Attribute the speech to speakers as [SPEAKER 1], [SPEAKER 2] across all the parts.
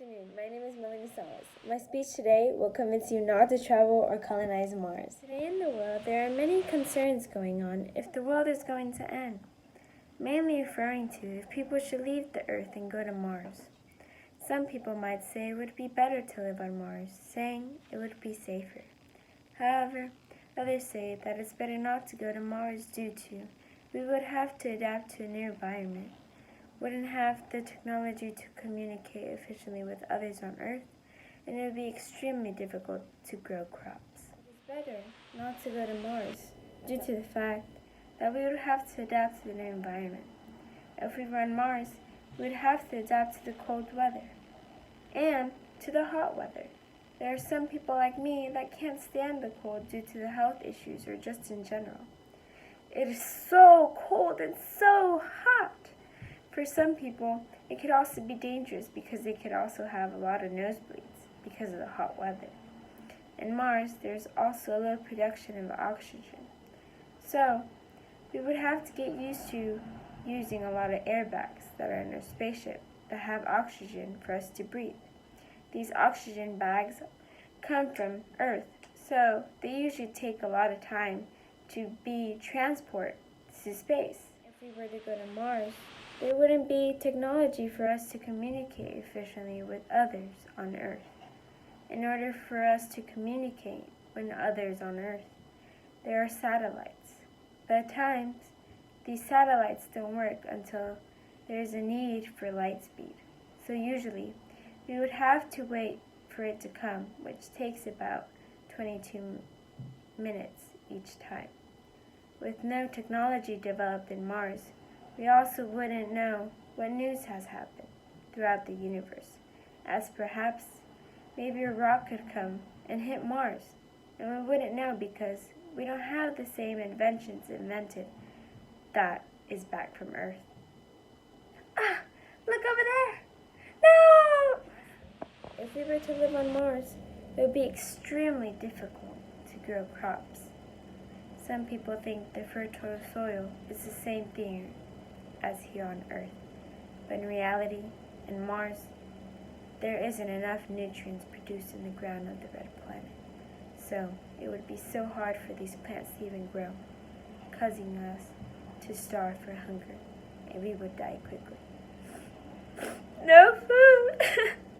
[SPEAKER 1] afternoon. My name is Melanie Salas. My speech today will convince you not to travel or colonize Mars. Today in the world, there are many concerns going on if the world is going to end, mainly referring to if people should leave the Earth and go to Mars. Some people might say it would be better to live on Mars, saying it would be safer. However, others say that it's better not to go to Mars due to we would have to adapt to a new environment, wouldn't have the technology to communicate efficiently with others on Earth, and it would be extremely difficult to grow crops. It's better not to go to Mars due to the fact that we would have to adapt to the new environment. If we were on Mars, we would have to adapt to the cold weather and to the hot weather. There are some people like me that can't stand the cold due to the health issues or just in general. It is so cold and so hot. For some people, it could also be dangerous because they could also have a lot of nosebleeds because of the hot weather. In Mars, there's also a low production of oxygen. So, we would have to get used to using a lot of airbags that are in our spaceship that have oxygen for us to breathe. These oxygen bags come from Earth, so they usually take a lot of time to be transported to space. If we were to go to Mars, there wouldn't be technology for us to communicate efficiently with others on Earth. In order for us to communicate with others on Earth, there are satellites. But at times, these satellites don't work until there is a need for light speed. So usually, we would have to wait for it to come, which takes about 22 minutes each time. With no technology developed in Mars, we also wouldn't know what news has happened throughout the universe, as perhaps maybe a rock could come and hit Mars, and we wouldn't know because we don't have the same inventions invented that is back from Earth. Ah! Look over there! No! If we were to live on Mars, it would be extremely difficult to grow crops. Some people think the fertile soil is the same thing as here on Earth, but in reality, in Mars, there isn't enough nutrients produced in the ground of the red planet. So it would be so hard for these plants to even grow, causing us to starve for hunger, and we would die quickly. No food!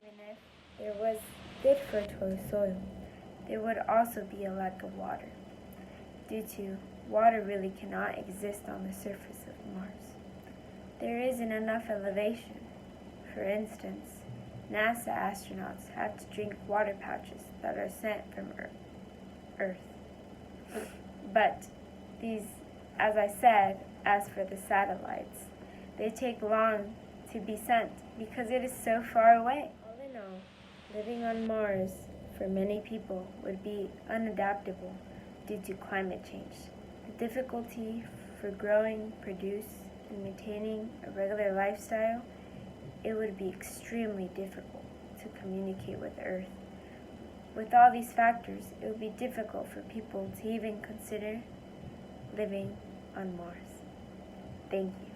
[SPEAKER 1] Even if there was good fertile soil, there would also be a lack of water, due to water really cannot exist on the surface of Mars. There isn't enough elevation. For instance, NASA astronauts have to drink water pouches that are sent from Earth. But these, as I said, as for the satellites, they take long to be sent because it is so far away. All in all, living on Mars for many people would be unadaptable due to climate change. The difficulty for growing, produce, and maintaining a regular lifestyle, it would be extremely difficult to communicate with Earth. With all these factors, it would be difficult for people to even consider living on Mars. Thank you.